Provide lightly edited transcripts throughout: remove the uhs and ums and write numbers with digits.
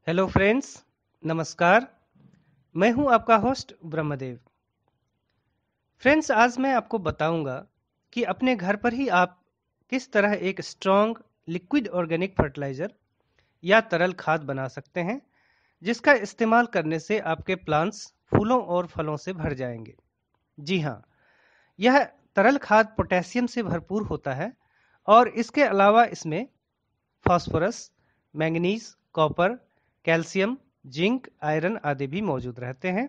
Hello friends, नमस्कार। मैं हूं आपका होस्ट ब्रह्मदेव। फ्रेंड्स, आज मैं आपको बताऊंगा कि अपने घर पर ही आप किस तरह एक स्ट्रॉन्ग लिक्विड ऑर्गेनिक फर्टिलाइज़र या तरल खाद बना सकते हैं, जिसका इस्तेमाल करने से आपके प्लांट्स फूलों और फलों से भर जाएंगे। जी हाँ, यह तरल खाद पोटेशियम से भरपूर होता है और इसके अलावा इसमें phosphorus, manganese, copper, calcium, zinc, iron आदि भी मौजूद रहते हैं,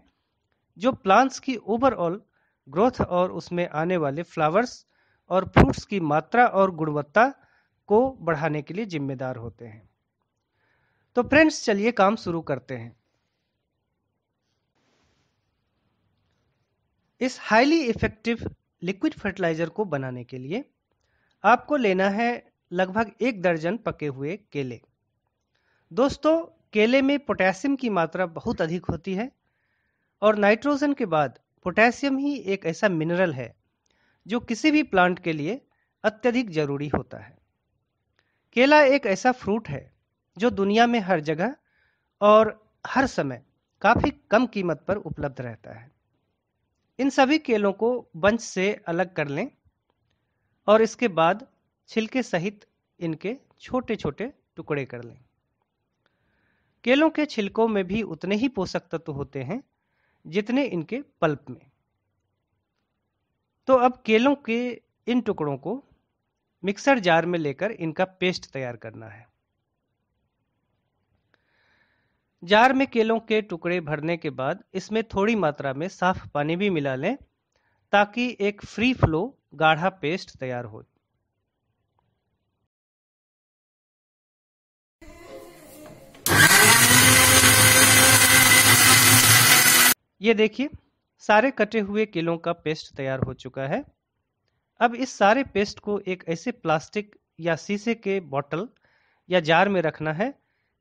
जो प्लांट्स की ओवरऑल ग्रोथ और उसमें आने वाले फ्लावर्स और फ्रूट्स की मात्रा और गुणवत्ता को बढ़ाने के लिए जिम्मेदार होते हैं। तो फ्रेंड्स, चलिए काम शुरू करते हैं। इस हाईली इफेक्टिव लिक्विड फर्टिलाइजर को बनाने के लिए आपको लेना है लगभग 1 दर्जन पके हुए केले। दोस्तों, केले में पोटेशियम की मात्रा बहुत अधिक होती है और नाइट्रोजन के बाद पोटेशियम ही एक ऐसा मिनरल है जो किसी भी प्लांट के लिए अत्यधिक जरूरी होता है। केला एक ऐसा फ्रूट है जो दुनिया में हर जगह और हर समय काफी कम कीमत पर उपलब्ध रहता है। इन सभी केलों को बंच से अलग कर लें और इसके बाद छिलके सहित इनके छोटे छोटे टुकड़े कर लें। केलों के छिलकों में भी उतने ही पोषक तत्व होते हैं जितने इनके पल्प में। तो अब केलों के इन टुकड़ों को मिक्सर जार में लेकर इनका पेस्ट तैयार करना है। जार में केलों के टुकड़े भरने के बाद इसमें थोड़ी मात्रा में साफ पानी भी मिला लें ताकि एक फ्री फ्लो गाढ़ा पेस्ट तैयार हो। ये देखिए, सारे कटे हुए केलों का पेस्ट तैयार हो चुका है। अब इस सारे पेस्ट को एक ऐसे प्लास्टिक या शीशे के बोतल या जार में रखना है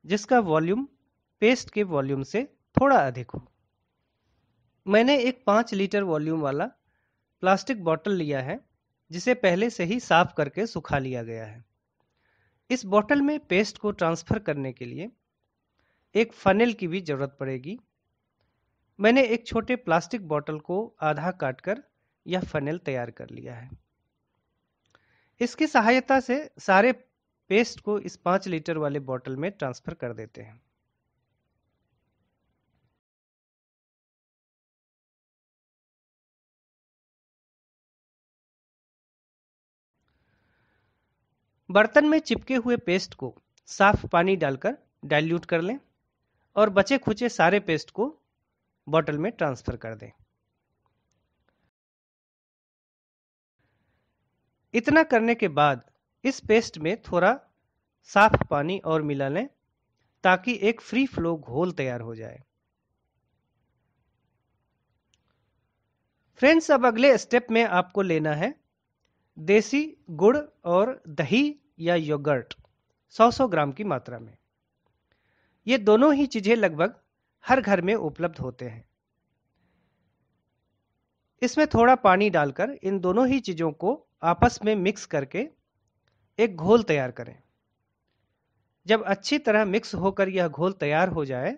जिसका वॉल्यूम पेस्ट के वॉल्यूम से थोड़ा अधिक हो। मैंने एक 5 लीटर वॉल्यूम वाला प्लास्टिक बोतल लिया है जिसे पहले से ही साफ करके सुखा लिया गया है। इस बोतल में पेस्ट को ट्रांसफर करने के लिए एक फनेल की भी जरूरत पड़ेगी। मैंने एक छोटे प्लास्टिक बोतल को आधा काटकर यह फनेल तैयार कर लिया है। इसकी सहायता से सारे पेस्ट को इस 5 लीटर वाले बोतल में ट्रांसफर कर देते हैं। बर्तन में चिपके हुए पेस्ट को साफ पानी डालकर डाइल्यूट कर लें और बचे खुचे सारे पेस्ट को बोतल में ट्रांसफर कर दें। इतना करने के बाद इस पेस्ट में थोड़ा साफ पानी और मिला लें ताकि एक फ्री फ्लो घोल तैयार हो जाए। फ्रेंड्स, अब अगले स्टेप में आपको लेना है देसी गुड़ और दही या योगर्ट 100-100 ग्राम की मात्रा में। ये दोनों ही चीजें लगभग हर घर में उपलब्ध होते हैं। इसमें थोड़ा पानी डालकर इन दोनों ही चीजों को आपस में मिक्स करके एक घोल तैयार करें। जब अच्छी तरह मिक्स होकर यह घोल तैयार हो जाए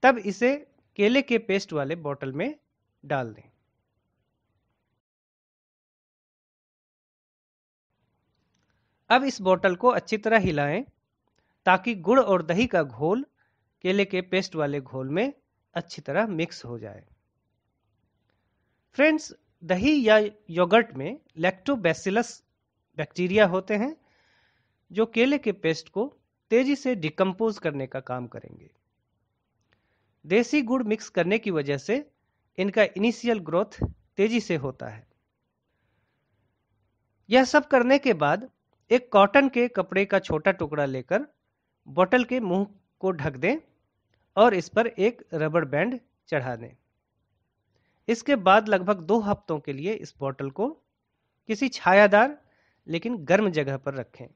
तब इसे केले के पेस्ट वाले बोतल में डाल दें। अब इस बोतल को अच्छी तरह हिलाएं ताकि गुड़ और दही का घोल केले के पेस्ट वाले घोल में अच्छी तरह मिक्स हो जाए। फ्रेंड्स, दही या योगर्ट में लैक्टोबैसिलस बैक्टीरिया होते हैं जो केले के पेस्ट को तेजी से डिकम्पोज करने का काम करेंगे। देसी गुड़ मिक्स करने की वजह से इनका इनिशियल ग्रोथ तेजी से होता है। यह सब करने के बाद एक कॉटन के कपड़े का छोटा टुकड़ा लेकर बोतल के मुंह को ढक दें और इस पर एक रबर बैंड चढ़ा दें। इसके बाद लगभग 2 हफ्तों के लिए इस बोतल को किसी छायादार लेकिन गर्म जगह पर रखें।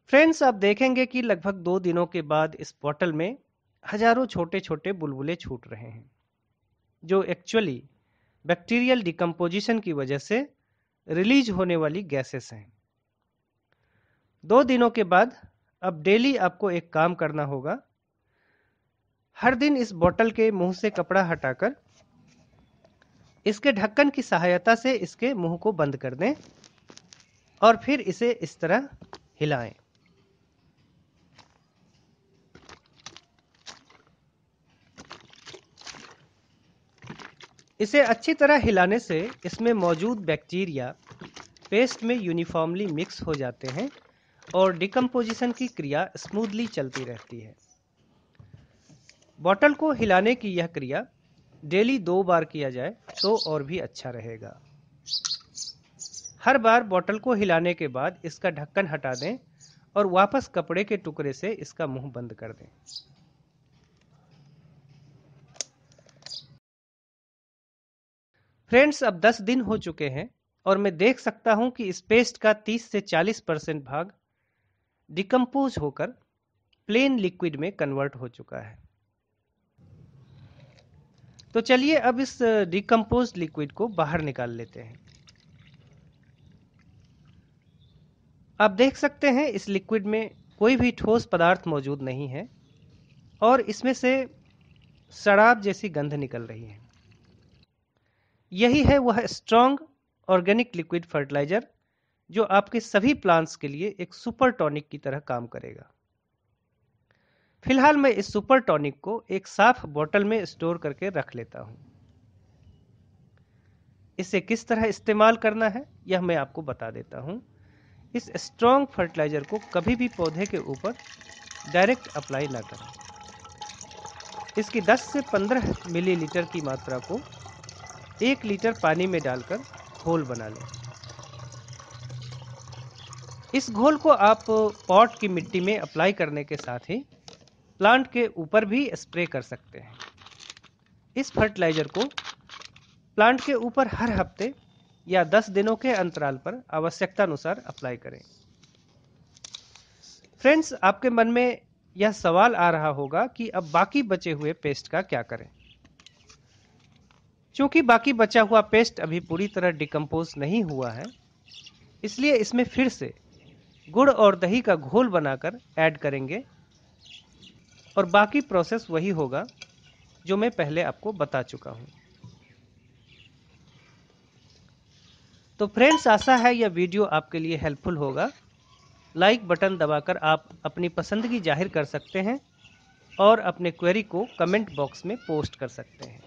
फ्रेंड्स, आप देखेंगे कि लगभग 2 दिनों के बाद इस बोतल में हजारों छोटे छोटे बुलबुले छूट रहे हैं, जो एक्चुअली बैक्टीरियल डिकम्पोजिशन की वजह से रिलीज होने वाली गैसेस हैं। 2 दिनों के बाद अब डेली आपको एक काम करना होगा। हर दिन इस बोतल के मुंह से कपड़ा हटाकर इसके ढक्कन की सहायता से इसके मुंह को बंद कर दें और फिर इसे इस तरह हिलाएं। इसे अच्छी तरह हिलाने से इसमें मौजूद बैक्टीरिया पेस्ट में यूनिफॉर्मली मिक्स हो जाते हैं और डिकम्पोजिशन की क्रिया स्मूथली चलती रहती है। बॉटल को हिलाने की यह क्रिया डेली 2 बार किया जाए तो और भी अच्छा रहेगा। हर बार बॉटल को हिलाने के बाद इसका ढक्कन हटा दें और वापस कपड़े के टुकड़े से इसका मुंह बंद कर दें। फ्रेंड्स, अब 10 दिन हो चुके हैं और मैं देख सकता हूं कि इस पेस्ट का 30 से 40% भाग डिकम्पोज होकर प्लेन लिक्विड में कन्वर्ट हो चुका है। तो चलिए अब इस डिकम्पोज लिक्विड को बाहर निकाल लेते हैं। आप देख सकते हैं इस लिक्विड में कोई भी ठोस पदार्थ मौजूद नहीं है और इसमें से शराब जैसी गंध निकल रही है। यही है वह स्ट्रॉन्ग ऑर्गेनिक लिक्विड फर्टिलाइजर जो आपके सभी प्लांट्स के लिए एक सुपर टॉनिक की तरह काम करेगा। फिलहाल मैं इस सुपर टॉनिक को एक साफ बोतल में स्टोर करके रख लेता हूं। इसे किस तरह इस्तेमाल करना है यह मैं आपको बता देता हूं। इस स्ट्रॉन्ग फर्टिलाइजर को कभी भी पौधे के ऊपर डायरेक्ट अप्लाई ना करें। इसकी 10 से 15 मिलीलीटर की मात्रा को 1 लीटर पानी में डालकर घोल बना लें। इस घोल को आप पॉट की मिट्टी में अप्लाई करने के साथ ही प्लांट के ऊपर भी स्प्रे कर सकते हैं। इस फर्टिलाइजर को प्लांट के ऊपर हर हफ्ते या 10 दिनों के अंतराल पर आवश्यकता अनुसार अप्लाई करें। फ्रेंड्स, आपके मन में यह सवाल आ रहा होगा कि अब बाकी बचे हुए पेस्ट का क्या करें। क्योंकि बाकी बचा हुआ पेस्ट अभी पूरी तरह डिकम्पोज नहीं हुआ है, इसलिए इसमें फिर से गुड़ और दही का घोल बनाकर ऐड करेंगे और बाकी प्रोसेस वही होगा जो मैं पहले आपको बता चुका हूं। तो फ्रेंड्स, आशा है यह वीडियो आपके लिए हेल्पफुल होगा। लाइक बटन दबाकर आप अपनी पसंदगी जाहिर कर सकते हैं और अपने क्वेरी को कमेंट बॉक्स में पोस्ट कर सकते हैं।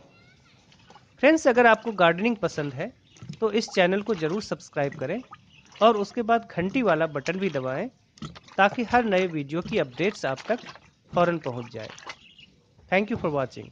फ्रेंड्स, अगर आपको गार्डनिंग पसंद है तो इस चैनल को ज़रूर सब्सक्राइब करें और उसके बाद घंटी वाला बटन भी दबाएं ताकि हर नए वीडियो की अपडेट्स आप तक फ़ौरन पहुंच जाए। Thank you for watching.